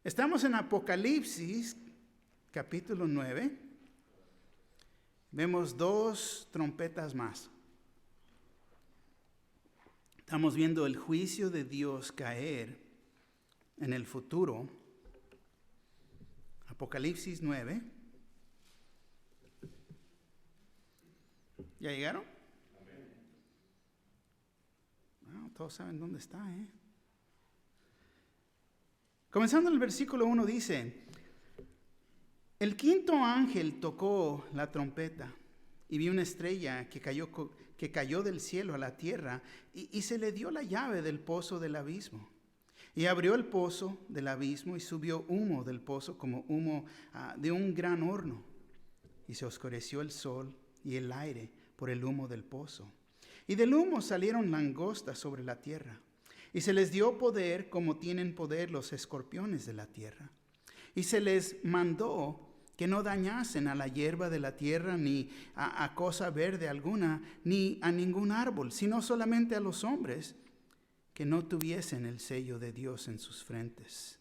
Estamos en Apocalipsis, capítulo 9. Vemos 2 trompetas más. Estamos viendo el juicio de Dios caer en el futuro. Apocalipsis 9. ¿Ya llegaron? Bueno, todos saben dónde está, ¿eh? Comenzando en el versículo 1 dice: el quinto ángel tocó la trompeta y vi una estrella que cayó del cielo a la tierra y se le dio la llave del pozo del abismo. Y abrió el pozo del abismo y subió humo del pozo como humo de un gran horno. Y se oscureció el sol y el aire por el humo del pozo. Y del humo salieron langostas sobre la tierra. Y se les dio poder como tienen poder los escorpiones de la tierra. Y se les mandó que no dañasen a la hierba de la tierra, ni a cosa verde alguna, ni a ningún árbol, sino solamente a los hombres que no tuviesen el sello de Dios en sus frentes.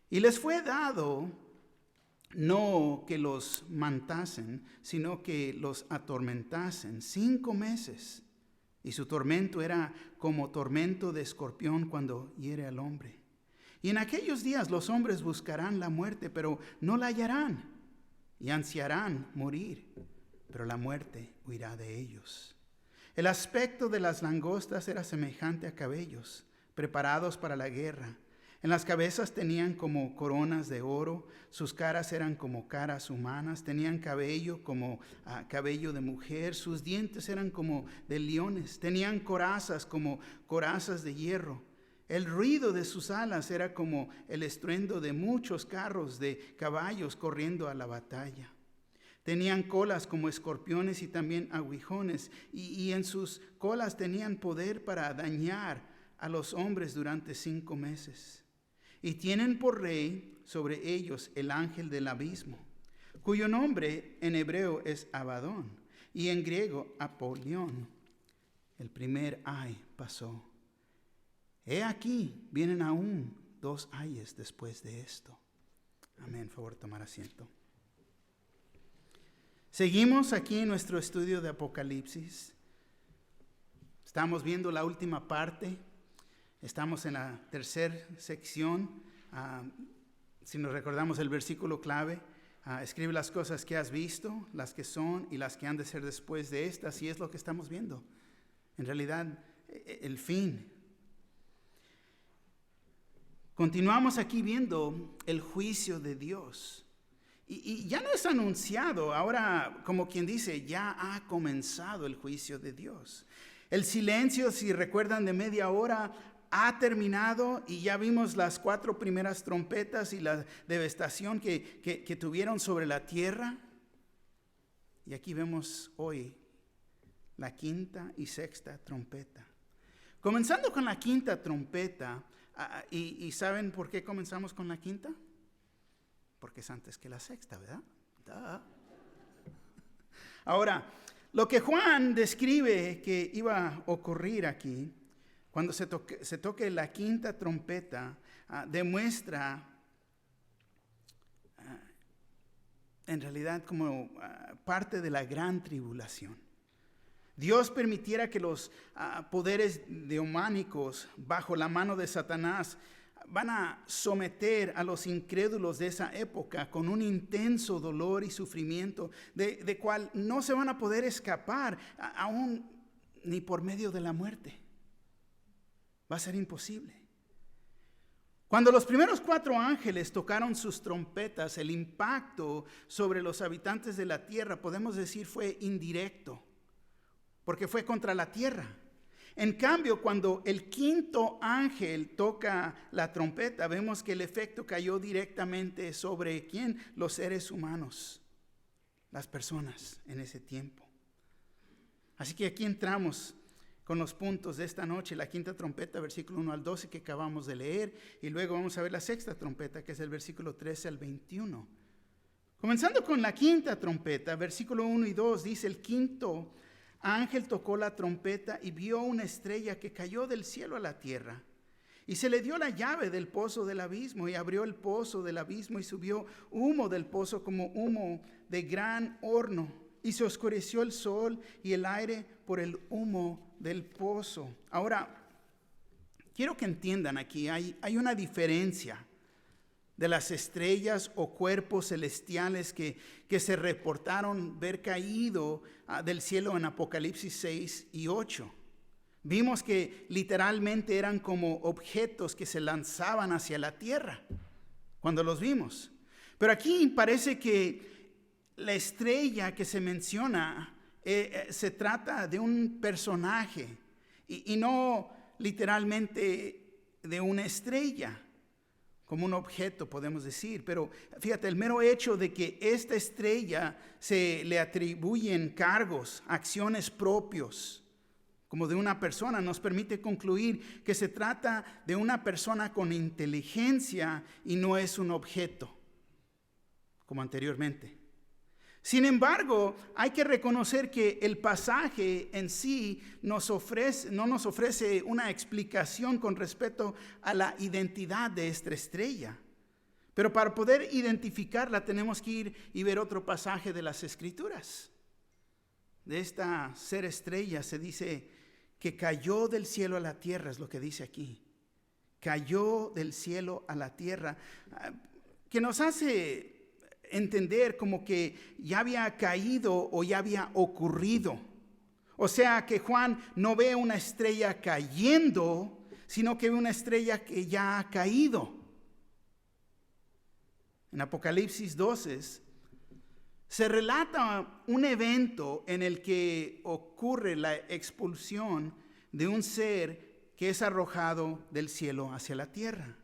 Y les fue dado no que los matasen, sino que los atormentasen 5 meses. Y su tormento era como tormento de escorpión cuando hiere al hombre. Y en aquellos días los hombres buscarán la muerte, pero no la hallarán. Y ansiarán morir, pero la muerte huirá de ellos. El aspecto de las langostas era semejante a cabellos, preparados para la guerra. En las cabezas tenían como coronas de oro, sus caras eran como caras humanas, tenían cabello como cabello de mujer, sus dientes eran como de leones, tenían corazas como corazas de hierro. El ruido de sus alas era como el estruendo de muchos carros de caballos corriendo a la batalla. Tenían colas como escorpiones y también aguijones, y en sus colas tenían poder para dañar a los hombres durante 5 meses. Y tienen por rey sobre ellos el ángel del abismo, cuyo nombre en hebreo es Abadón, y en griego Apolión. El primer ay pasó. He aquí, vienen aún 2 ayes después de esto. Amén. Favor, tomar asiento. Seguimos aquí en nuestro estudio de Apocalipsis. Estamos viendo la última parte. Estamos en la tercera sección. Si nos recordamos el versículo clave, escribe las cosas que has visto, las que son y las que han de ser después de estas. Y es lo que estamos viendo. En realidad, el fin. Continuamos aquí viendo el juicio de Dios. Y ya no es anunciado, ahora como quien dice, ya ha comenzado el juicio de Dios. El silencio, si recuerdan, de media hora ha terminado y ya vimos las 4 primeras trompetas y la devastación que tuvieron sobre la tierra. Y aquí vemos hoy la 5ª y 6ª trompeta. Comenzando con la 5ª trompeta, ¿y saben por qué comenzamos con la 5ª? Porque es antes que la 6ª, ¿verdad? Ahora, lo que Juan describe que iba a ocurrir aquí, cuando se toque la 5ª trompeta, demuestra en realidad como parte de la gran tribulación. Dios permitiera que los poderes demoníacos bajo la mano de Satanás van a someter a los incrédulos de esa época con un intenso dolor y sufrimiento de cual no se van a poder escapar aún ni por medio de la muerte. Va a ser imposible. Cuando los primeros 4 ángeles tocaron sus trompetas, el impacto sobre los habitantes de la tierra, podemos decir, fue indirecto, porque fue contra la tierra. En cambio, cuando el 5º ángel toca la trompeta, vemos que el efecto cayó directamente sobre ¿quién? Los seres humanos, las personas en ese tiempo. Así que aquí entramos con los puntos de esta noche, la 5ª trompeta, versículo 1 al 12 que acabamos de leer, y luego vamos a ver la 6ª trompeta, que es el versículo 13 al 21. Comenzando con la 5ª trompeta, versículo 1 y 2, dice: el 5º ángel tocó la trompeta y vio una estrella que cayó del cielo a la tierra. Y se le dio la llave del pozo del abismo, y abrió el pozo del abismo, y subió humo del pozo como humo de gran horno. Y se oscureció el sol y el aire por el humo del pozo. Ahora, quiero que entiendan aquí, hay una diferencia de las estrellas o cuerpos celestiales que se reportaron ver caído del cielo en Apocalipsis 6 y 8. Vimos que literalmente eran como objetos que se lanzaban hacia la tierra cuando los vimos. Pero aquí parece que la estrella que se menciona se trata de un personaje y no literalmente de una estrella, como un objeto podemos decir. Pero fíjate, el mero hecho de que esta estrella se le atribuyen cargos, acciones propios, como de una persona, nos permite concluir que se trata de una persona con inteligencia y no es un objeto, como anteriormente. Sin embargo, hay que reconocer que el pasaje en sí no nos ofrece una explicación con respecto a la identidad de esta estrella. Pero para poder identificarla tenemos que ir y ver otro pasaje de las Escrituras. De esta ser estrella se dice que cayó del cielo a la tierra, es lo que dice aquí. Cayó del cielo a la tierra, que nos hace entender como que ya había caído o ya había ocurrido. O sea que Juan no ve una estrella cayendo, sino que ve una estrella que ya ha caído. En Apocalipsis 12 se relata un evento en el que ocurre la expulsión de un ser que es arrojado del cielo hacia la tierra.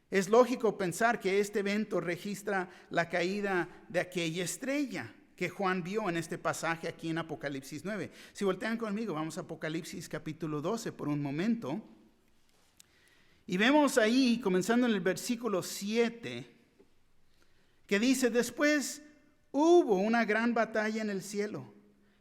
Es lógico pensar que este evento registra la caída de aquella estrella que Juan vio en este pasaje aquí en Apocalipsis 9. Si voltean conmigo, vamos a Apocalipsis capítulo 12 por un momento. Y vemos ahí, comenzando en el versículo 7, que dice: después hubo una gran batalla en el cielo.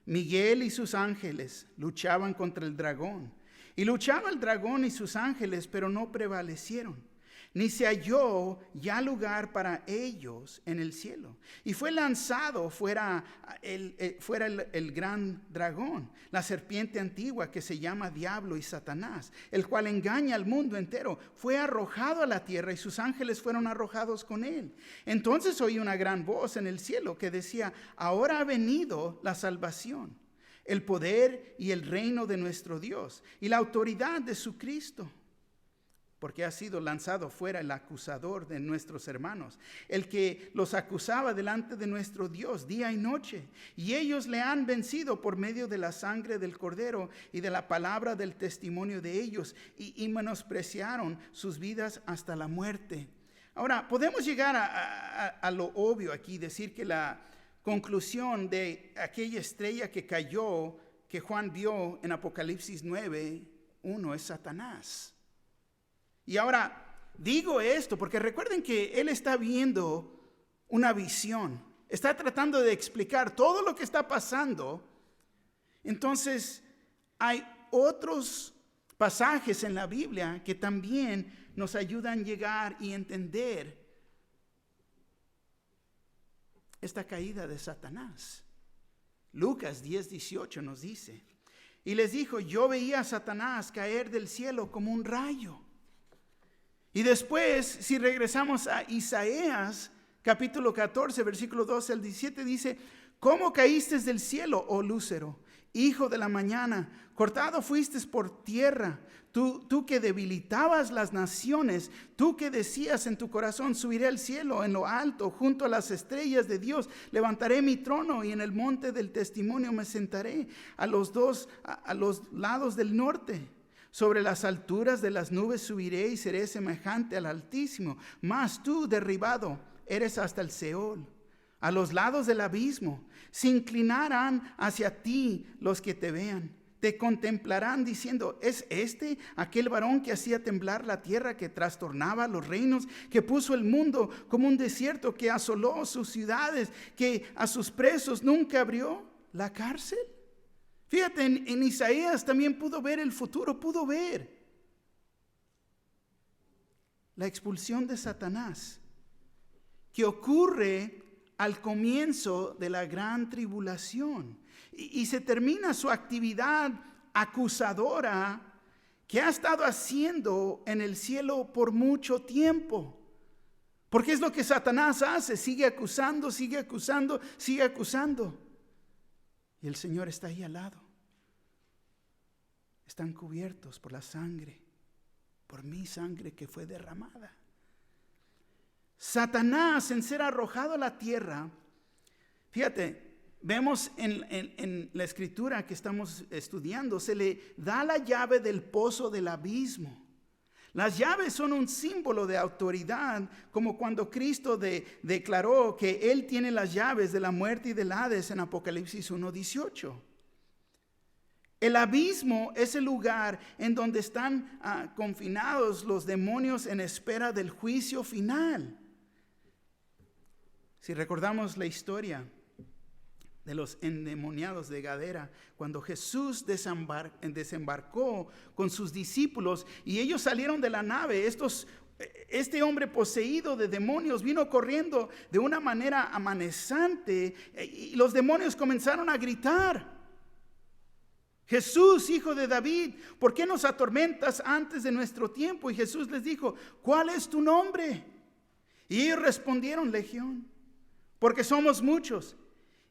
Miguel y sus ángeles luchaban contra el dragón. Y luchaba el dragón y sus ángeles, pero no prevalecieron. Ni se halló ya lugar para ellos en el cielo. Y fue lanzado fuera el gran dragón, la serpiente antigua que se llama Diablo y Satanás, el cual engaña al mundo entero. Fue arrojado a la tierra y sus ángeles fueron arrojados con él. Entonces oí una gran voz en el cielo que decía: ahora ha venido la salvación, el poder y el reino de nuestro Dios y la autoridad de su Cristo. Porque ha sido lanzado fuera el acusador de nuestros hermanos, el que los acusaba delante de nuestro Dios día y noche. Y ellos le han vencido por medio de la sangre del Cordero y de la palabra del testimonio de ellos, y menospreciaron sus vidas hasta la muerte. Ahora, podemos llegar a lo obvio aquí, decir que la conclusión de aquella estrella que cayó, que Juan vio en Apocalipsis 9:1, es Satanás. Y ahora digo esto porque recuerden que él está viendo una visión, está tratando de explicar todo lo que está pasando. Entonces hay otros pasajes en la Biblia que también nos ayudan a llegar y entender esta caída de Satanás. Lucas 10:18 nos dice: y les dijo: yo veía a Satanás caer del cielo como un rayo. Y después, si regresamos a Isaías, capítulo 14, versículo 12 al 17, dice: ¿cómo caíste del cielo, oh Lúcero, hijo de la mañana? Cortado fuiste por tierra, tú que debilitabas las naciones, tú que decías en tu corazón: subiré al cielo, en lo alto, junto a las estrellas de Dios, levantaré mi trono y en el monte del testimonio me sentaré a los lados del norte. Sobre las alturas de las nubes subiré y seré semejante al Altísimo. Mas tú, derribado, eres hasta el Seol, a los lados del abismo. Se inclinarán hacia ti los que te vean. Te contemplarán diciendo: ¿es este aquel varón que hacía temblar la tierra, que trastornaba los reinos, que puso el mundo como un desierto, que asoló sus ciudades, que a sus presos nunca abrió la cárcel? Fíjate, en Isaías también pudo ver el futuro, pudo ver la expulsión de Satanás, que ocurre al comienzo de la gran tribulación. Y se termina su actividad acusadora que ha estado haciendo en el cielo por mucho tiempo. Porque es lo que Satanás hace, sigue acusando, sigue acusando, sigue acusando. Y el Señor está ahí al lado. Están cubiertos por la sangre, por mi sangre que fue derramada. Satanás, en ser arrojado a la tierra, fíjate, vemos en la escritura que estamos estudiando, se le da la llave del pozo del abismo. Las llaves son un símbolo de autoridad, como cuando Cristo declaró que Él tiene las llaves de la muerte y del Hades en Apocalipsis 1:18. El abismo es el lugar en donde están confinados los demonios en espera del juicio final. Si recordamos la historia de los endemoniados de Gadara, cuando Jesús desembarcó con sus discípulos y ellos salieron de la nave, este hombre poseído de demonios vino corriendo de una manera amenazante y los demonios comenzaron a gritar: Jesús, hijo de David, ¿por qué nos atormentas antes de nuestro tiempo? Y Jesús les dijo: ¿cuál es tu nombre? Y ellos respondieron: Legión, porque somos muchos.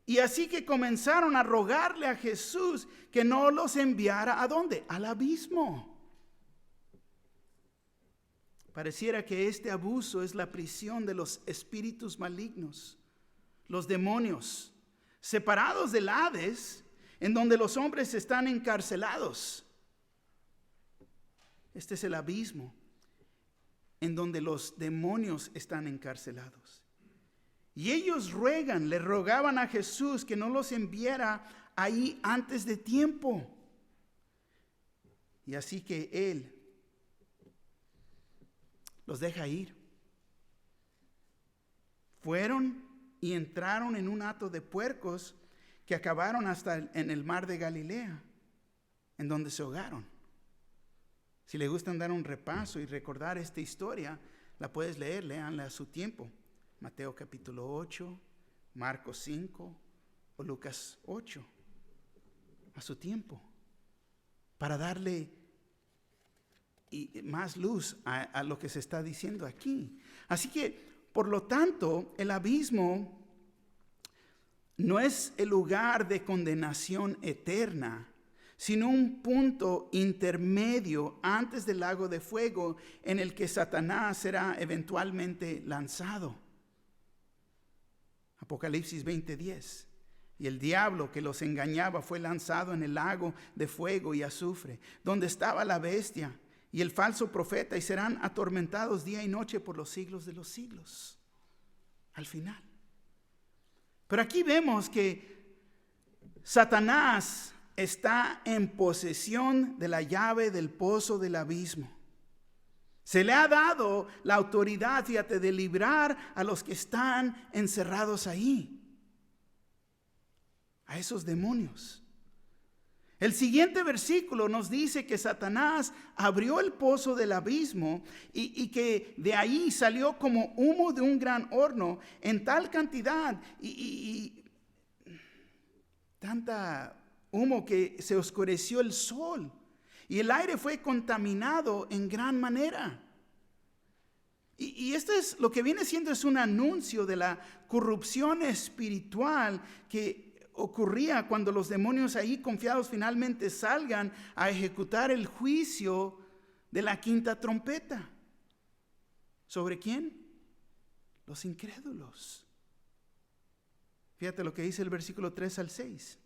Y así que comenzaron a rogarle a Jesús que no los enviara ¿a dónde? Al abismo. Pareciera que este abuso es la prisión de los espíritus malignos, los demonios, separados del Hades, en donde los hombres están encarcelados. Este es el abismo en donde los demonios están encarcelados. Y ellos le rogaban a Jesús que no los enviara ahí antes de tiempo. Y así que Él los deja ir. Fueron y entraron en un hato de puercos que acabaron hasta en el mar de Galilea, en donde se ahogaron. Si le gustan dar un repaso y recordar esta historia, la puedes leer, léanla a su tiempo. Mateo capítulo 8, Marcos 5 o Lucas 8, a su tiempo, para darle más luz a lo que se está diciendo aquí. Así que, por lo tanto, el abismo no es el lugar de condenación eterna, sino un punto intermedio antes del lago de fuego en el que Satanás será eventualmente lanzado. Apocalipsis 20:10. Y el diablo que los engañaba fue lanzado en el lago de fuego y azufre, donde estaba la bestia y el falso profeta, y serán atormentados día y noche por los siglos de los siglos. Al final. Pero aquí vemos que Satanás está en posesión de la llave del pozo del abismo. Se le ha dado la autoridad, fíjate, de librar a los que están encerrados ahí, a esos demonios. El siguiente versículo nos dice que Satanás abrió el pozo del abismo y que de ahí salió como humo de un gran horno en tal cantidad y tanta humo que se oscureció el sol. Y el aire fue contaminado en gran manera. Y esto es lo que viene siendo, es un anuncio de la corrupción espiritual que ocurría cuando los demonios ahí confiados finalmente salgan a ejecutar el juicio de la quinta trompeta. ¿Sobre quién? Los incrédulos. Fíjate lo que dice el versículo 3 al 6.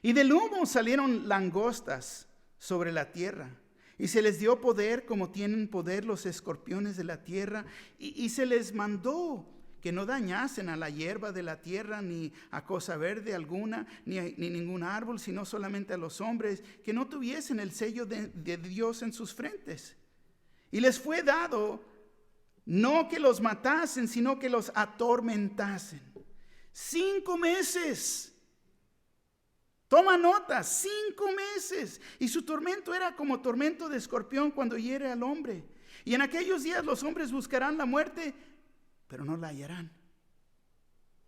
Y del humo salieron langostas sobre la tierra, y se les dio poder como tienen poder los escorpiones de la tierra, y se les mandó que no dañasen a la hierba de la tierra, ni a cosa verde alguna, ni ningún árbol, sino solamente a los hombres, que no tuviesen el sello de Dios en sus frentes. Y les fue dado no que los matasen, sino que los atormentasen. 5 meses. Toma nota, 5 meses. Y su tormento era como tormento de escorpión cuando hiere al hombre. Y en aquellos días los hombres buscarán la muerte, pero no la hallarán.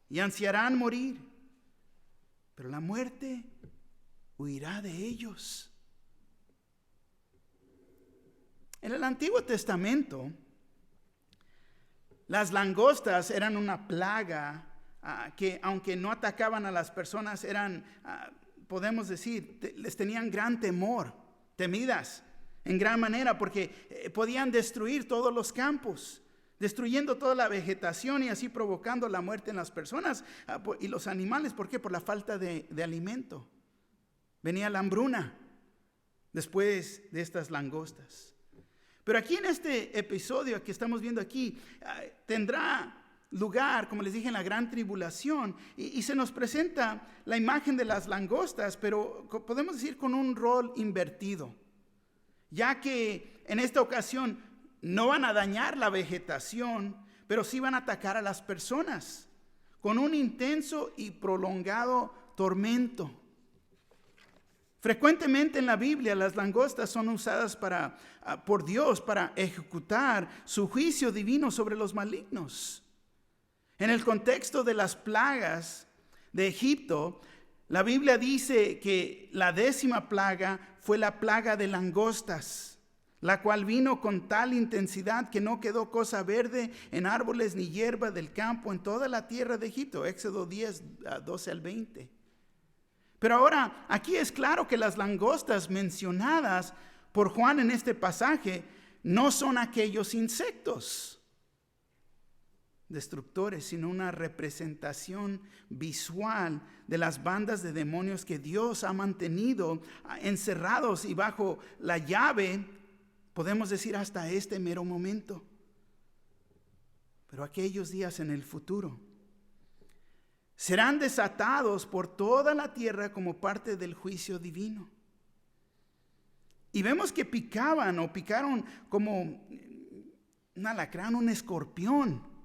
Y ansiarán morir, pero la muerte huirá de ellos. En el Antiguo Testamento, las langostas eran una plaga que, aunque no atacaban a las personas, eran, podemos decir, les tenían gran temor, temidas en gran manera, porque podían destruir todos los campos, destruyendo toda la vegetación y así provocando la muerte en las personas y los animales. ¿Por qué? Por la falta de alimento. Venía la hambruna después de estas langostas. Pero aquí en este episodio que estamos viendo aquí, tendrá lugar, como les dije, en la gran tribulación. Y se nos presenta la imagen de las langostas, pero podemos decir con un rol invertido. Ya que en esta ocasión no van a dañar la vegetación, pero sí van a atacar a las personas con un intenso y prolongado tormento. Frecuentemente en la Biblia las langostas son usadas por Dios para ejecutar su juicio divino sobre los malignos. En el contexto de las plagas de Egipto, la Biblia dice que la 10ª plaga fue la plaga de langostas, la cual vino con tal intensidad que no quedó cosa verde en árboles ni hierba del campo en toda la tierra de Egipto. Éxodo 10, 12 al 20. Pero ahora, aquí es claro que las langostas mencionadas por Juan en este pasaje no son aquellos insectos destructores, sino una representación visual de las bandas de demonios que Dios ha mantenido encerrados y bajo la llave, podemos decir hasta este mero momento. Pero aquellos días en el futuro serán desatados por toda la tierra como parte del juicio divino. Y vemos que picaron como un alacrán, un escorpión.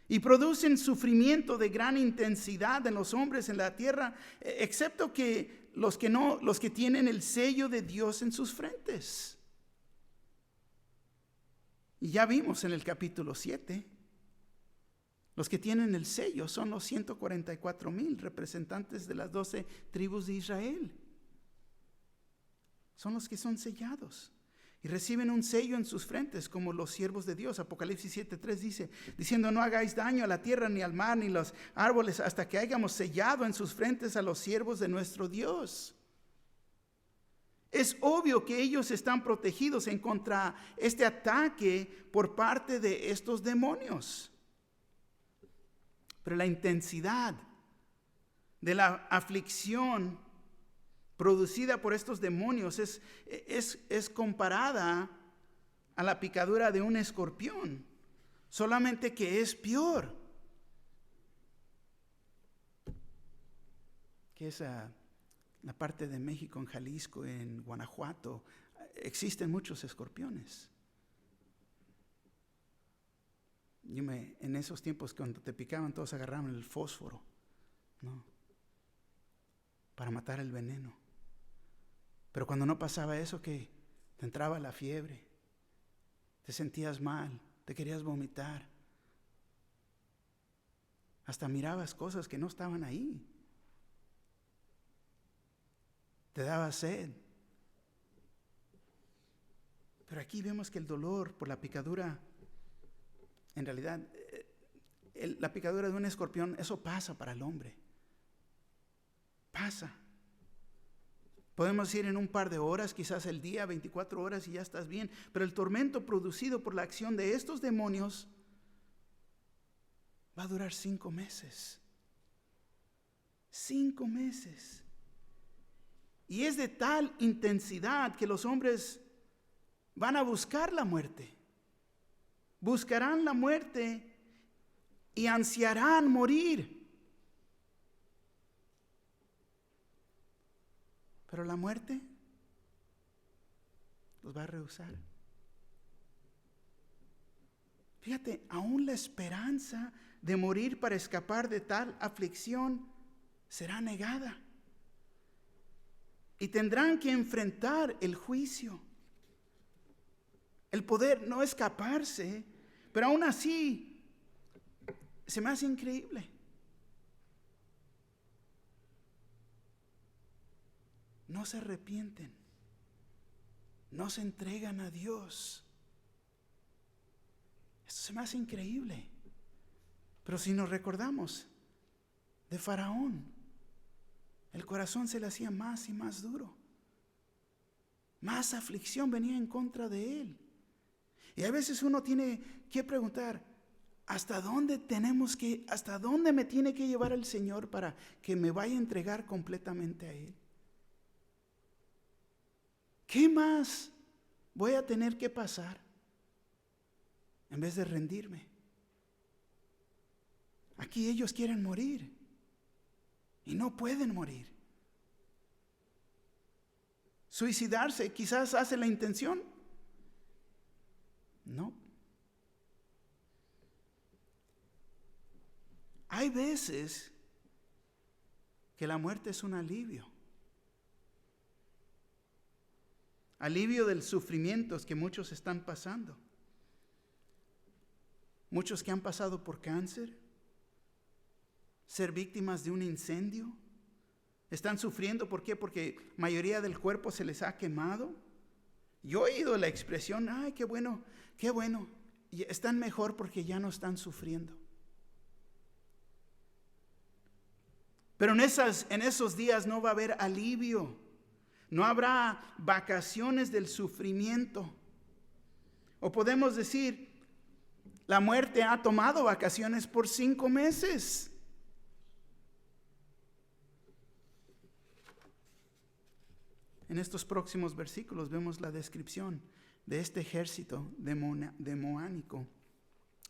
Y producen sufrimiento de gran intensidad en los hombres en la tierra, excepto que los que tienen el sello de Dios en sus frentes. Y ya vimos en el capítulo 7, los que tienen el sello son los 144,000 representantes de las 12 tribus de Israel. Son los que son sellados y reciben un sello en sus frentes como los siervos de Dios. Apocalipsis 7:3 dice, diciendo: no hagáis daño a la tierra, ni al mar, ni los árboles, hasta que hayamos sellado en sus frentes a los siervos de nuestro Dios. Es obvio que ellos están protegidos en contra este ataque por parte de estos demonios. Pero la intensidad de la aflicción producida por estos demonios es comparada a la picadura de un escorpión, solamente que es peor. Que es la parte de México, en Jalisco, en Guanajuato, existen muchos escorpiones. En esos tiempos cuando te picaban, todos agarraban el fósforo, ¿no?, para matar el veneno. Pero cuando no pasaba eso, que te entraba la fiebre, te sentías mal, te querías vomitar, hasta mirabas cosas que no estaban ahí, te daba sed. Pero aquí vemos que el dolor por la picadura, en realidad, la picadura de un escorpión, eso pasa para el hombre. Pasa. Podemos ir en un par de horas, quizás el día, 24 horas y ya estás bien. Pero el tormento producido por la acción de estos demonios va a durar 5 meses. 5 meses. Y es de tal intensidad que los hombres van a buscar la muerte. Buscarán la muerte y ansiarán morir. Pero la muerte los va a rehusar. Fíjate, aún la esperanza de morir para escapar de tal aflicción será negada. Y tendrán que enfrentar el juicio. el poder no escaparse, pero aún así se me hace increíble. No se arrepienten, no se entregan a Dios. Esto se me hace increíble. Pero si nos recordamos de Faraón, el corazón se le hacía más y más duro. Más aflicción venía en contra de él. Y a veces uno tiene que preguntar, ¿hasta dónde me tiene que llevar el Señor para que me vaya a entregar completamente a Él? ¿Qué más voy a tener que pasar en vez de rendirme? Aquí ellos quieren morir y no pueden morir. Suicidarse quizás hace la intención. No. Hay veces que la muerte es un alivio. Alivio del sufrimiento que muchos están pasando. Muchos que han pasado por cáncer, ser víctimas de un incendio, están sufriendo. ¿Por qué? Porque la mayoría del cuerpo se les ha quemado. Yo he oído la expresión, ay, qué bueno, y están mejor porque ya no están sufriendo. Pero en esos días no va a haber alivio, no habrá vacaciones del sufrimiento. O podemos decir, la muerte ha tomado vacaciones por 5 meses. En estos próximos versículos vemos la descripción de este ejército demoníaco.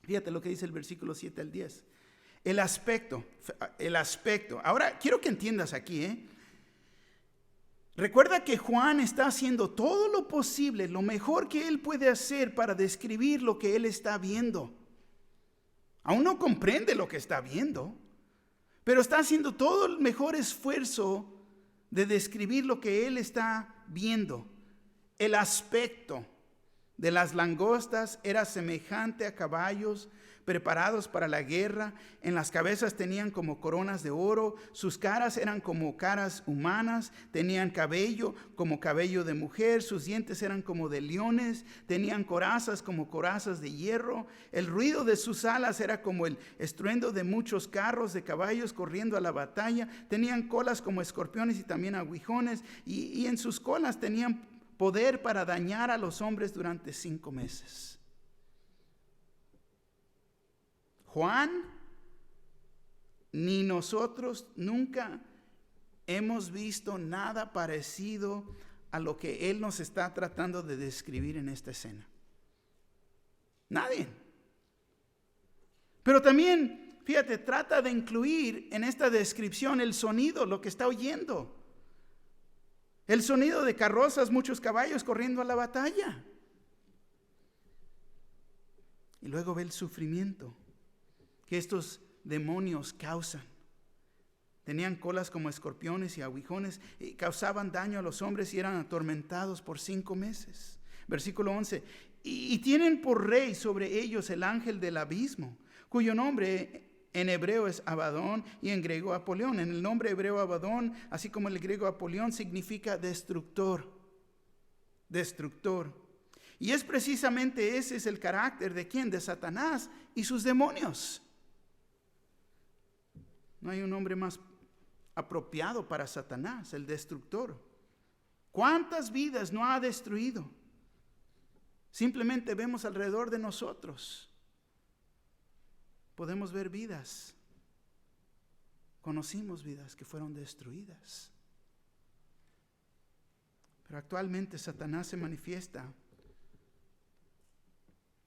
Fíjate lo que dice el versículo 7 al 10. El aspecto. Ahora quiero que entiendas aquí, Recuerda que Juan está haciendo todo lo posible, lo mejor que él puede hacer para describir lo que él está viendo. Aún no comprende lo que está viendo, pero está haciendo todo el mejor esfuerzo de describir lo que él está viendo. El aspecto de las langostas era semejante a caballos preparados para la guerra. En las cabezas tenían como coronas de oro, sus caras eran como caras humanas, tenían cabello como cabello de mujer, sus dientes eran como de leones, tenían corazas como corazas de hierro, el ruido de sus alas era como el estruendo de muchos carros de caballos corriendo a la batalla, tenían colas como escorpiones y también aguijones, y en sus colas tenían poder para dañar a los hombres durante 5 meses. Juan, ni nosotros nunca hemos visto nada parecido a lo que él nos está tratando de describir en esta escena. Nadie. Pero también, fíjate, trata de incluir en esta descripción el sonido, lo que está oyendo. El sonido de carrozas, muchos caballos corriendo a la batalla. Y luego ve el sufrimiento que estos demonios causan. Tenían colas como escorpiones y aguijones, y causaban daño a los hombres y eran atormentados por 5 meses. Versículo 11. Y tienen por rey sobre ellos el ángel del abismo, cuyo nombre en hebreo es Abadón y en griego Apolión. En el nombre hebreo Abadón, así como el griego Apolión, significa destructor. Destructor. Y es precisamente ese es el carácter de ¿quién? De Satanás y sus demonios. No hay un nombre más apropiado para Satanás, el destructor. ¿Cuántas vidas no ha destruido? Simplemente vemos alrededor de nosotros. Podemos ver vidas. Conocimos vidas que fueron destruidas. Pero actualmente Satanás se manifiesta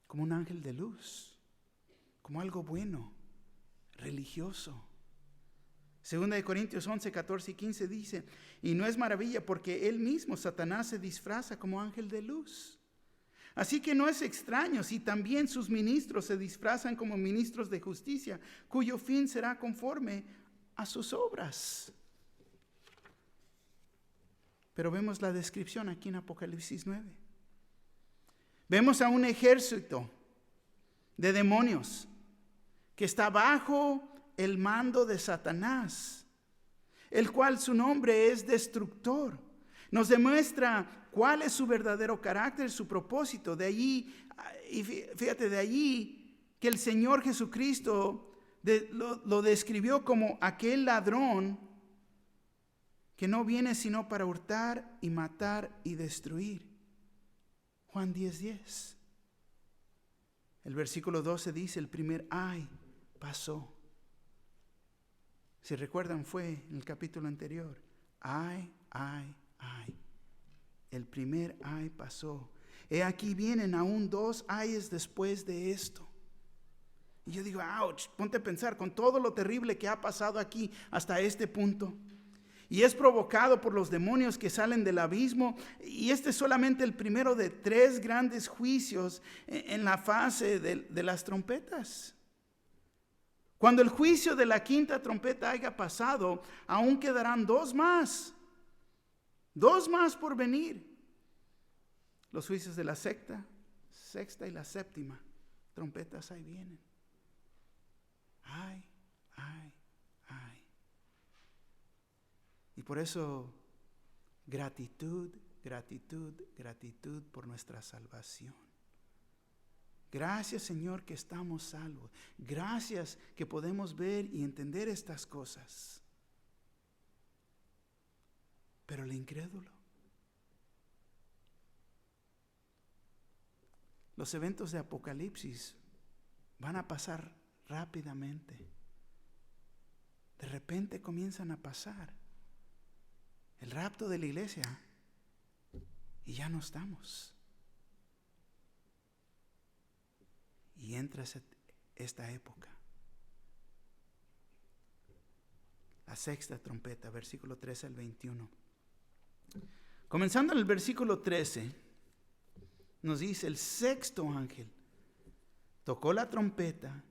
como un ángel de luz, como algo bueno, religioso. Segunda de Corintios 11, 14 y 15 dice, y no es maravilla porque él mismo, Satanás, se disfraza como ángel de luz. Así que no es extraño si también sus ministros se disfrazan como ministros de justicia, cuyo fin será conforme a sus obras. Pero vemos la descripción aquí en Apocalipsis 9. Vemos a un ejército de demonios que está bajo el mando de Satanás, el cual su nombre es Destructor. Nos demuestra cuál es su verdadero carácter, su propósito. De allí, y fíjate, de allí que el Señor Jesucristo lo describió como aquel ladrón que no viene sino para hurtar y matar y destruir. Juan 10:10. El versículo 12 dice, el primer ay pasó. Si recuerdan, fue en el capítulo anterior. Ay. El primer ay pasó. He aquí vienen aún 2 ayes después de esto. Y yo digo, ouch, ponte a pensar con todo lo terrible que ha pasado aquí hasta este punto. Y es provocado por los demonios que salen del abismo. Y este es solamente el primero de 3 grandes juicios en la fase de las trompetas. Cuando el juicio de la 5ª trompeta haya pasado, aún quedarán 2 más. 2 más por venir. Los juicios de la sexta y la 7ª trompetas ahí vienen. Ay. Y por eso, gratitud por nuestra salvación. Gracias, Señor, que estamos salvos. Gracias que podemos ver y entender estas cosas. Pero el incrédulo, los eventos de Apocalipsis van a pasar rápidamente. De repente comienzan a pasar. El rapto de la iglesia y ya no estamos. Y entra esta época. La 6ª trompeta, versículo 13 al 21. Comenzando en el versículo 13, nos dice, el 6º ángel tocó la trompeta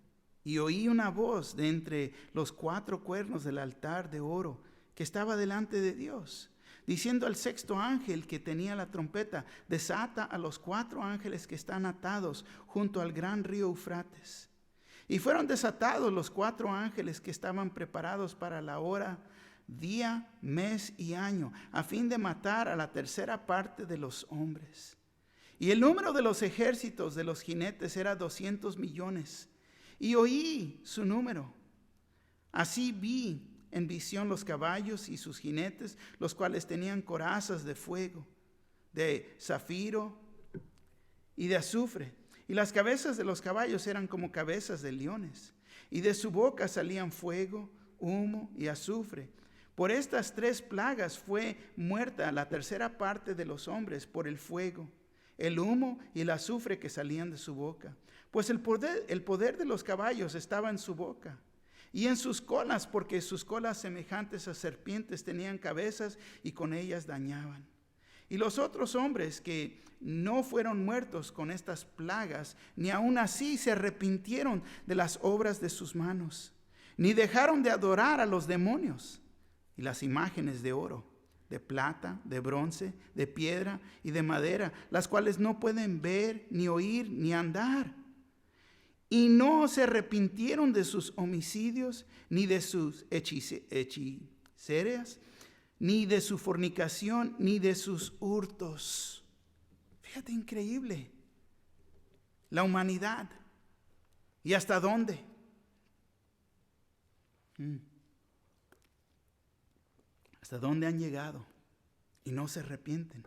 y oí una voz de entre los 4 cuernos del altar de oro que estaba delante de Dios, diciendo al 6º ángel que tenía la trompeta, desata a los 4 ángeles que están atados junto al gran río Eufrates. Y fueron desatados los 4 ángeles que estaban preparados para la hora, día, mes y año, a fin de matar a la 3ª parte de los hombres. Y el número de los ejércitos de los jinetes era 200 millones. Y oí su número. Así vi en visión los caballos y sus jinetes, los cuales tenían corazas de fuego, de zafiro y de azufre. Y las cabezas de los caballos eran como cabezas de leones. Y de su boca salían fuego, humo y azufre. Por estas 3 plagas fue muerta la 3ª parte de los hombres por el fuego, el humo y el azufre que salían de su boca. Pues el poder de los caballos estaba en su boca y en sus colas, porque sus colas semejantes a serpientes tenían cabezas y con ellas dañaban. Y los otros hombres que no fueron muertos con estas plagas, ni aun así se arrepintieron de las obras de sus manos, ni dejaron de adorar a los demonios y las imágenes de oro, de plata, de bronce, de piedra y de madera, las cuales no pueden ver, ni oír, ni andar. Y no se arrepintieron de sus homicidios, ni de sus hechicerías, ni de su fornicación, ni de sus hurtos. Fíjate, increíble. La humanidad. ¿Y hasta dónde? ¿Hasta dónde han llegado? Y no se arrepienten.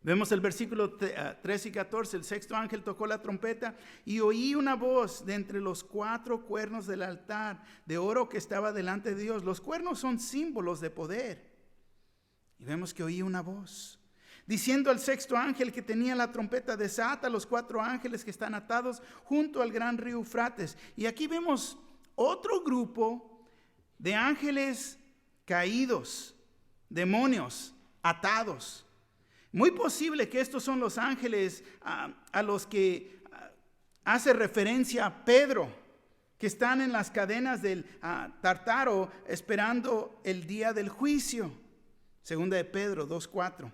Vemos el versículo 13 y 14. El 6º ángel tocó la trompeta y oí una voz de entre los 4 cuernos del altar de oro que estaba delante de Dios. Los cuernos son símbolos de poder. Y vemos que oí una voz diciendo al 6º ángel que tenía la trompeta, desata a los 4 ángeles que están atados junto al gran río Eufrates. Y aquí vemos otro grupo de ángeles caídos, demonios atados. Muy posible que estos son los ángeles a los que hace referencia Pedro, que están en las cadenas del Tártaro esperando el día del juicio. Segunda de Pedro 2:4.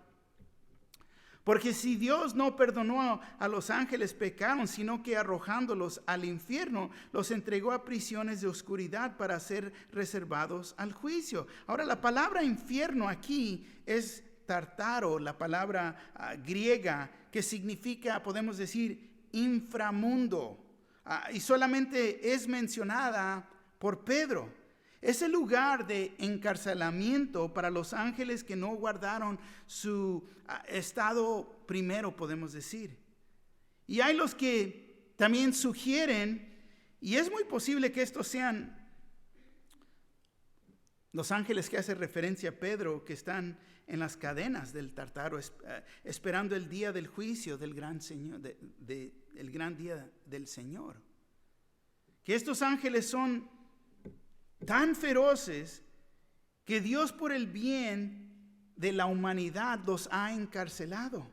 Porque si Dios no perdonó a los ángeles pecaron, sino que arrojándolos al infierno, los entregó a prisiones de oscuridad para ser reservados al juicio. Ahora, la palabra infierno aquí es Tartaro, la palabra griega que significa, podemos decir, inframundo. Y solamente es mencionada por Pedro. Es el lugar de encarcelamiento para los ángeles que no guardaron su estado primero, podemos decir. Y hay los que también sugieren, y es muy posible que estos sean los ángeles que hace referencia a Pedro, que están en las cadenas del Tartaro, esperando el día del juicio del gran Señor, el gran día del Señor. Que estos ángeles son tan feroces que Dios, por el bien de la humanidad, los ha encarcelado.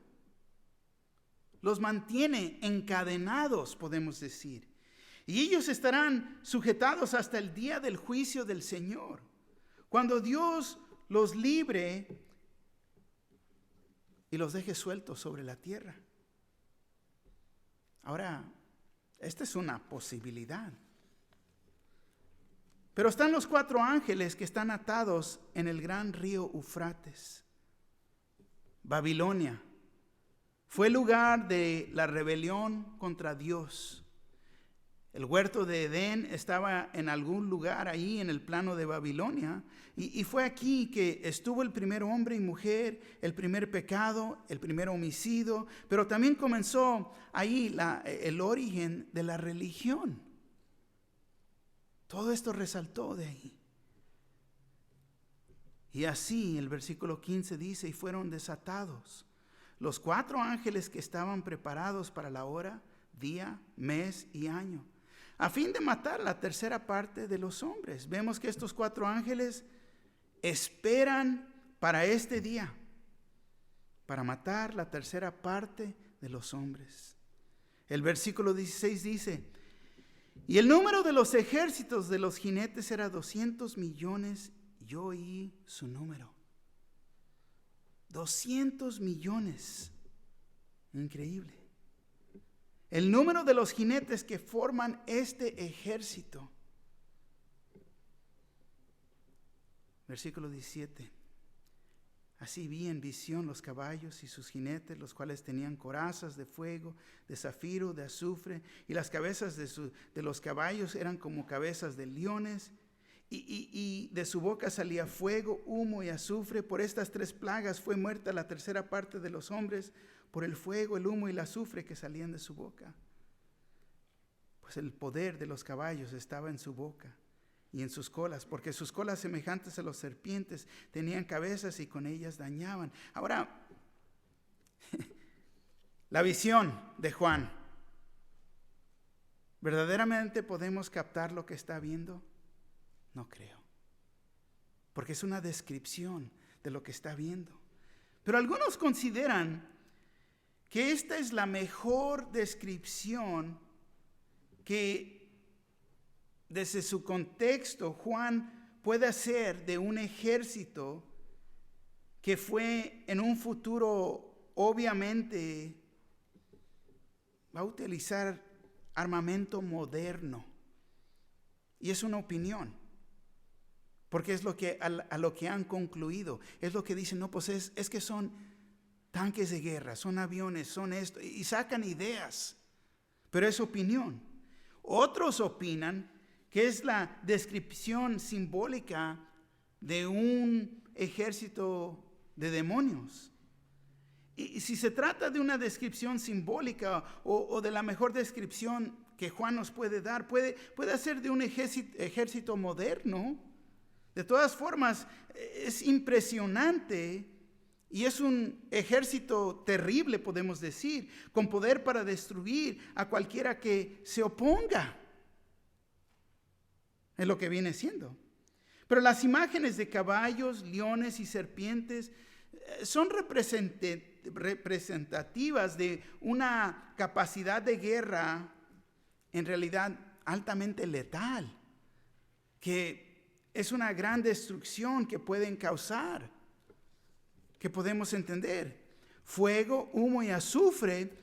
Los mantiene encadenados, podemos decir. Y ellos estarán sujetados hasta el día del juicio del Señor, cuando Dios los libre y los deje sueltos sobre la tierra. Ahora, esta es una posibilidad. Pero están los 4 ángeles que están atados en el gran río Eufrates. Babilonia fue el lugar de la rebelión contra Dios. El huerto de Edén estaba en algún lugar ahí en el plano de Babilonia. Y fue aquí que estuvo el primer hombre y mujer, el primer pecado, el primer homicidio. Pero también comenzó ahí el origen de la religión. Todo esto resaltó de ahí. Y así el versículo 15 dice, y fueron desatados los 4 ángeles que estaban preparados para la hora, día, mes y año, a fin de matar la tercera parte de los hombres. Vemos que estos 4 ángeles esperan para este día, para matar la tercera parte de los hombres. El versículo 16 dice, y el número de los ejércitos de los jinetes era 200 millones. Yo oí su número. 200 millones. Increíble. El número de los jinetes que forman este ejército. Versículo 17. Así vi en visión los caballos y sus jinetes, los cuales tenían corazas de fuego, de zafiro, de azufre, y las cabezas de los caballos eran como cabezas de leones, y de su boca salía fuego, humo y azufre. Por estas 3 plagas fue muerta la tercera parte de los hombres, por el fuego, el humo y el azufre que salían de su boca. Pues el poder de los caballos estaba en su boca y en sus colas, porque sus colas, semejantes a las serpientes, tenían cabezas y con ellas dañaban. Ahora, la visión de Juan, ¿verdaderamente podemos captar lo que está viendo? No creo, porque es una descripción de lo que está viendo. Pero algunos consideran que esta es la mejor descripción que desde su contexto Juan puede hacer de un ejército que fue en un futuro, obviamente va a utilizar armamento moderno. Y es una opinión, porque es lo que a lo que han concluido. Es lo que dicen, no, pues es que son tanques de guerra, son aviones, son esto, y sacan ideas, pero es opinión. Otros opinan que es la descripción simbólica de un ejército de demonios. Y si se trata de una descripción simbólica o de la mejor descripción que Juan nos puede dar, puede ser de un ejército moderno. De todas formas, es impresionante y es un ejército terrible, podemos decir, con poder para destruir a cualquiera que se oponga. Es lo que viene siendo. Pero las imágenes de caballos, leones y serpientes son representativas de una capacidad de guerra en realidad altamente letal, que es una gran destrucción que pueden causar, que podemos entender. Fuego, humo y azufre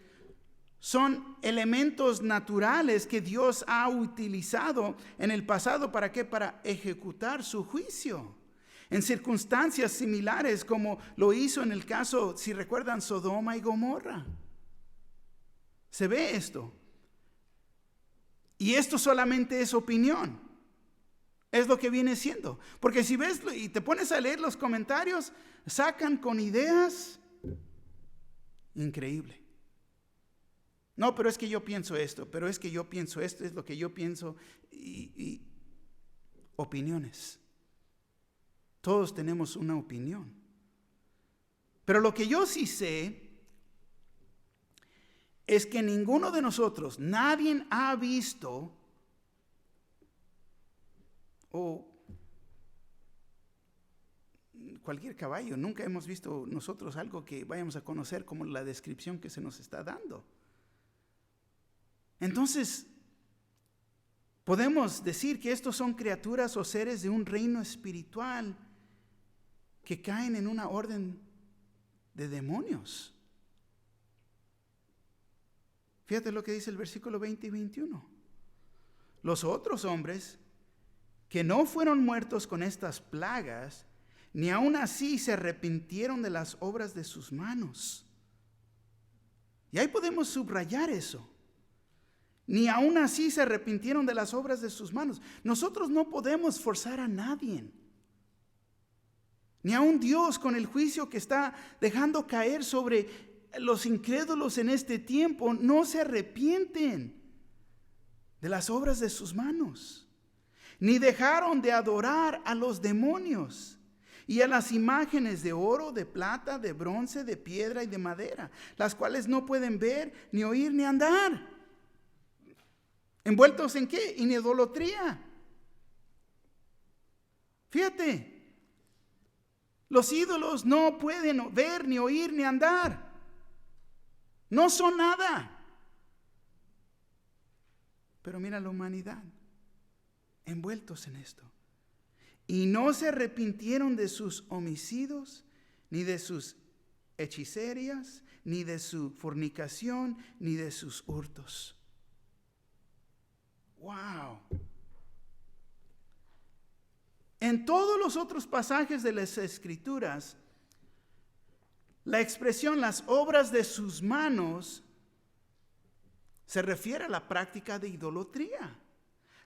son elementos naturales que Dios ha utilizado en el pasado. ¿Para qué? Para ejecutar su juicio. En circunstancias similares como lo hizo en el caso, si recuerdan, Sodoma y Gomorra. Se ve esto. Y esto solamente es opinión. Es lo que viene siendo. Porque si ves y te pones a leer los comentarios, sacan con ideas increíble. No, pero es que yo pienso esto, pero es que yo pienso esto, es lo que yo pienso. Y opiniones. Todos tenemos una opinión. Pero lo que yo sí sé es que ninguno de nosotros, nadie ha visto o cualquier caballo, nunca hemos visto nosotros algo que vayamos a conocer como la descripción que se nos está dando. Entonces, podemos decir que estos son criaturas o seres de un reino espiritual que caen en una orden de demonios. Fíjate lo que dice el versículo 20 y 21. Los otros hombres que no fueron muertos con estas plagas, ni aun así se arrepintieron de las obras de sus manos. Y ahí podemos subrayar eso. Ni aun así se arrepintieron de las obras de sus manos. Nosotros no podemos forzar a nadie. Ni aun Dios, con el juicio que está dejando caer sobre los incrédulos en este tiempo, no se arrepienten de las obras de sus manos. Ni dejaron de adorar a los demonios y a las imágenes de oro, de plata, de bronce, de piedra y de madera, las cuales no pueden ver, ni oír, ni andar. ¿Envueltos en qué? En idolatría. Fíjate. Los ídolos no pueden ver, ni oír, ni andar. No son nada. Pero mira la humanidad, envueltos en esto. Y no se arrepintieron de sus homicidios, ni de sus hechicerías, ni de su fornicación, ni de sus hurtos. ¡Wow! En todos los otros pasajes de las Escrituras, la expresión las obras de sus manos se refiere a la práctica de idolatría,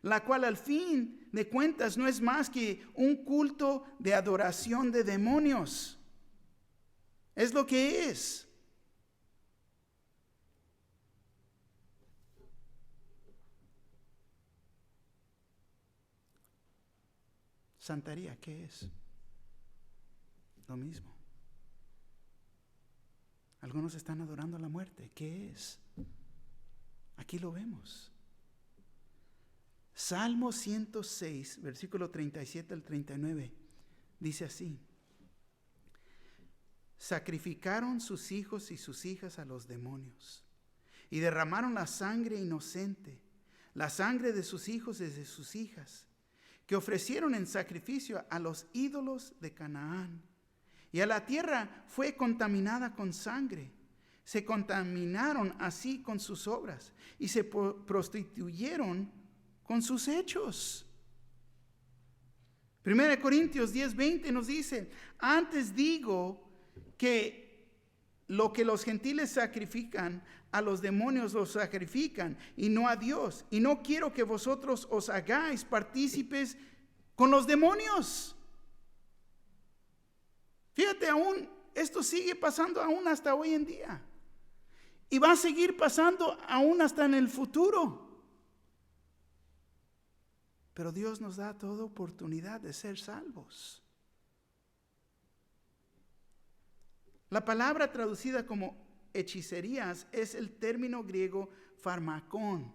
la cual al fin de cuentas no es más que un culto de adoración de demonios. Es lo que es. Santería, ¿qué es? Lo mismo. Algunos están adorando a la muerte. ¿Qué es? Aquí lo vemos. Salmo 106, versículo 37 al 39, dice así: sacrificaron sus hijos y sus hijas a los demonios, y derramaron la sangre inocente, la sangre de sus hijos y de sus hijas, que ofrecieron en sacrificio a los ídolos de Canaán. Y a la tierra fue contaminada con sangre. Se contaminaron así con sus obras y se prostituyeron con sus hechos. 1 Corintios 10:20 nos dice: antes digo que lo que los gentiles sacrifican, a los demonios los sacrifican y no a Dios. Y no quiero que vosotros os hagáis partícipes con los demonios. Fíjate, aún esto sigue pasando aún hasta hoy en día. Y va a seguir pasando aún hasta en el futuro. Pero Dios nos da toda oportunidad de ser salvos. La palabra traducida como hechicerías es el término griego farmacón,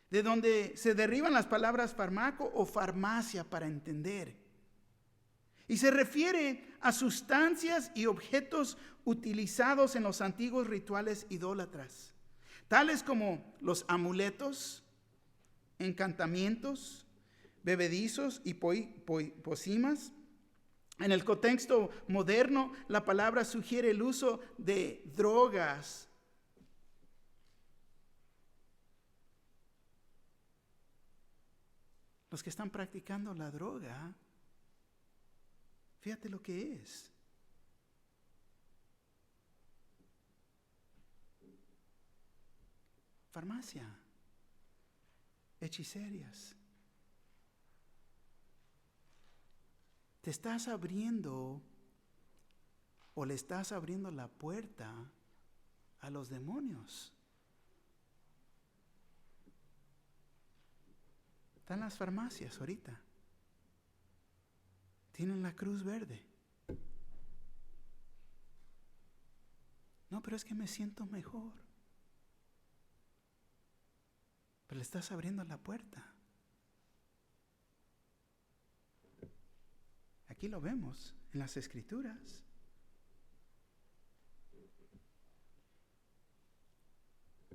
de donde se derivan las palabras farmaco o farmacia para entender. Y se refiere a sustancias y objetos utilizados en los antiguos rituales idólatras, tales como los amuletos, encantamientos, bebedizos y pócimas, En el contexto moderno, la palabra sugiere el uso de drogas. Los que están practicando la droga, fíjate lo que es. Farmacia, hechicerías. Te estás abriendo o le estás abriendo la puerta a los demonios. Están las farmacias ahorita. Tienen la cruz verde. No, pero es que me siento mejor. Pero le estás abriendo la puerta. Aquí lo vemos en las Escrituras.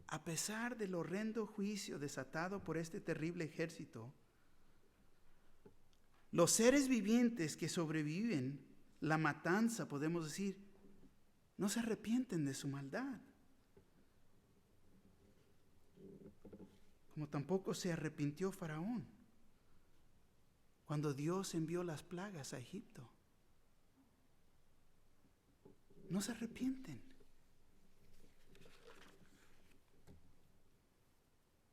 A pesar del horrendo juicio desatado por este terrible ejército, los seres vivientes que sobreviven la matanza, podemos decir, no se arrepienten de su maldad. Como tampoco se arrepintió Faraón cuando Dios envió las plagas a Egipto. No se arrepienten.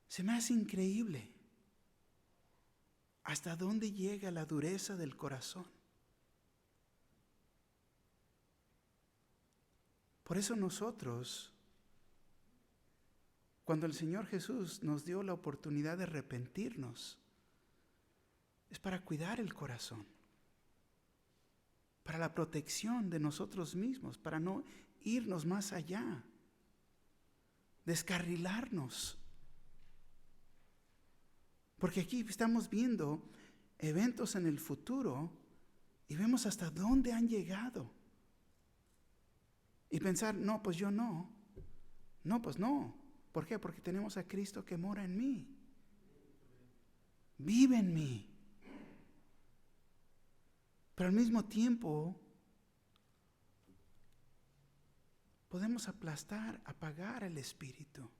Se me hace increíble hasta dónde llega la dureza del corazón. Por eso nosotros, cuando el Señor Jesús nos dio la oportunidad de arrepentirnos, es para cuidar el corazón, para la protección de nosotros mismos, para no irnos más allá, descarrilarnos. Porque aquí estamos viendo eventos en el futuro y vemos hasta dónde han llegado. Y pensar, no, pues yo no. No, pues no. ¿Por qué? Porque tenemos a Cristo que mora en mí. Vive en mí. Pero al mismo tiempo, podemos aplastar, apagar el Espíritu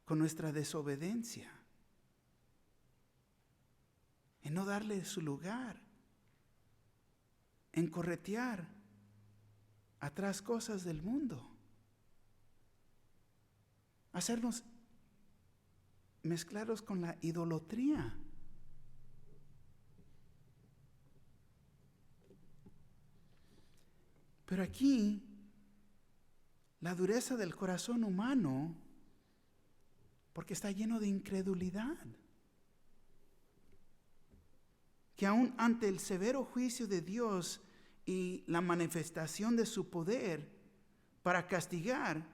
con nuestra desobediencia, en no darle su lugar, en corretear atrás cosas del mundo, hacernos mezclados con la idolatría. Pero aquí, la dureza del corazón humano, porque está lleno de incredulidad, que aún ante el severo juicio de Dios y la manifestación de su poder para castigar,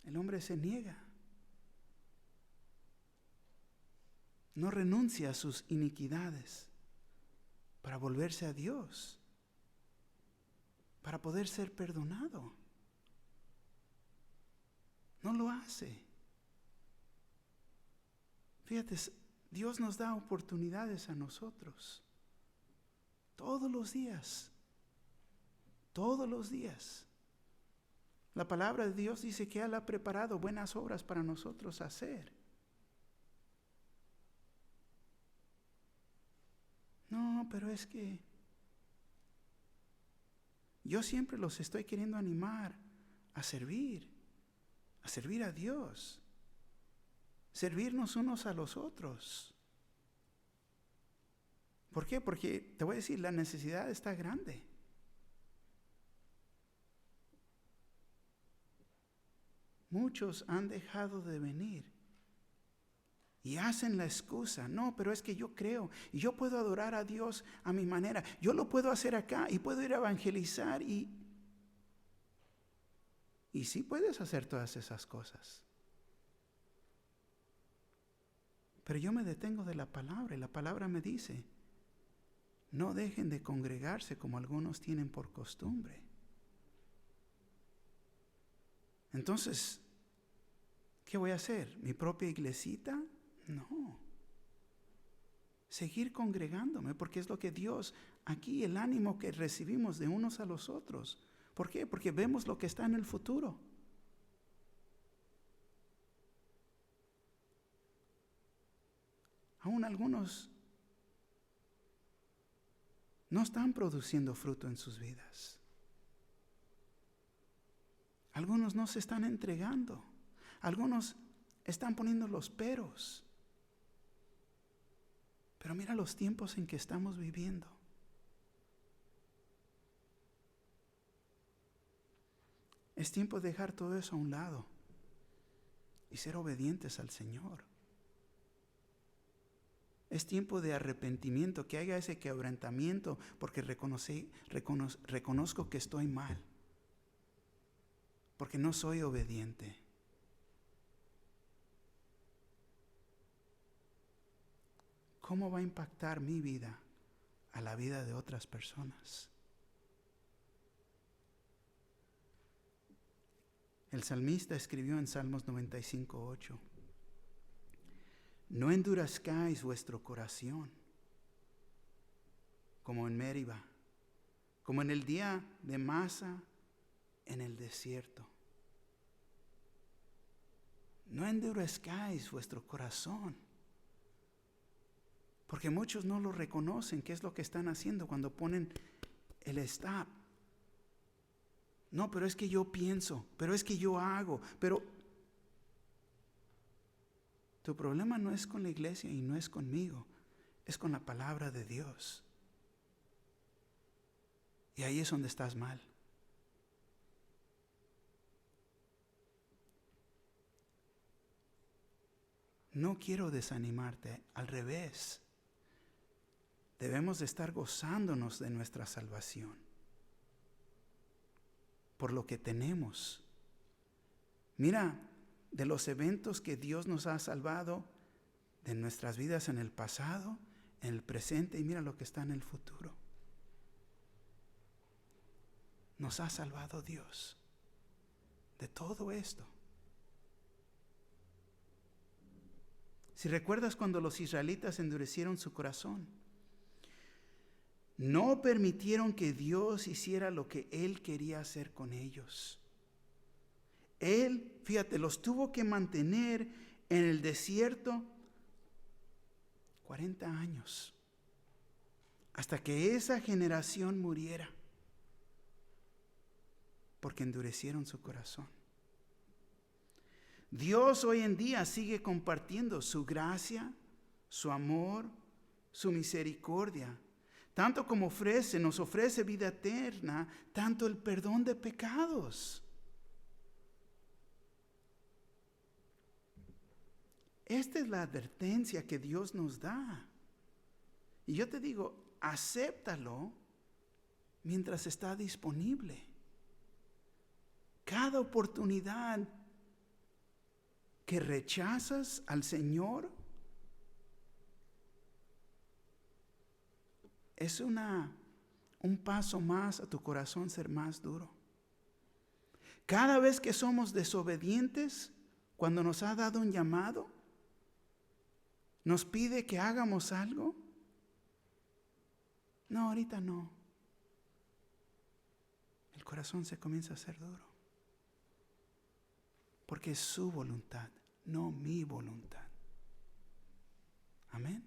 el hombre se niega, no renuncia a sus iniquidades para volverse a Dios, para poder ser perdonado. No lo hace. Fíjate, Dios nos da oportunidades a nosotros. Todos los días. Todos los días. La palabra de Dios dice que Él ha preparado buenas obras para nosotros hacer. No, pero es que yo siempre los estoy queriendo animar a servir a Dios, servirnos unos a los otros. ¿Por qué? Porque te voy a decir, la necesidad está grande. Muchos han dejado de venir y hacen la excusa, no, pero es que yo creo y yo puedo adorar a Dios a mi manera, yo lo puedo hacer acá y puedo ir a evangelizar y sí puedes hacer todas esas cosas. Pero yo me detengo de la palabra y la palabra me dice, no dejen de congregarse como algunos tienen por costumbre. Entonces, ¿qué voy a hacer? ¿Mi propia iglesita? No. seguir congregándome, porque es lo que Dios, aquí el ánimo que recibimos de unos a los otros. ¿Por qué? Porque vemos lo que está en el futuro. Aún algunos no están produciendo fruto en sus vidas. Algunos no se están entregando. Algunos están poniendo los peros. Pero mira los tiempos en que estamos viviendo. Es tiempo de dejar todo eso a un lado y ser obedientes al Señor. Es tiempo de arrepentimiento, que haya ese quebrantamiento, porque reconozco que estoy mal, porque no soy obediente. ¿Cómo va a impactar mi vida a la vida de otras personas? El salmista escribió en Salmos 95:8: no endurezcáis vuestro corazón como en Meriba, como en el día de Masa en el desierto. No endurezcáis vuestro corazón, porque muchos no lo reconocen. ¿Qué es lo que están haciendo cuando ponen el stop? No, pero es que yo pienso, pero es que yo hago, pero tu problema no es con la iglesia y no es conmigo, es con la palabra de Dios. Y ahí es donde estás mal. No quiero desanimarte, al revés. Debemos de estar gozándonos de nuestra salvación, por lo que tenemos. Mira, de los eventos que Dios nos ha salvado, de nuestras vidas en el pasado, en el presente, y mira lo que está en el futuro. Nos ha salvado Dios de todo esto. Si recuerdas cuando los israelitas endurecieron su corazón, no permitieron que Dios hiciera lo que Él quería hacer con ellos. Él, fíjate, los tuvo que mantener en el desierto 40 años, hasta que esa generación muriera, porque endurecieron su corazón. Dios hoy en día sigue compartiendo su gracia, su amor, su misericordia. Tanto como nos ofrece vida eterna, tanto el perdón de pecados. Esta es la advertencia que Dios nos da. Y yo te digo, acéptalo mientras está disponible. Cada oportunidad que rechazas al Señor es un paso más a tu corazón ser más duro. Cada vez que somos desobedientes, cuando nos ha dado un llamado, nos pide que hagamos algo. No, ahorita no. El corazón se comienza a hacer duro. Porque es su voluntad, no mi voluntad. Amén.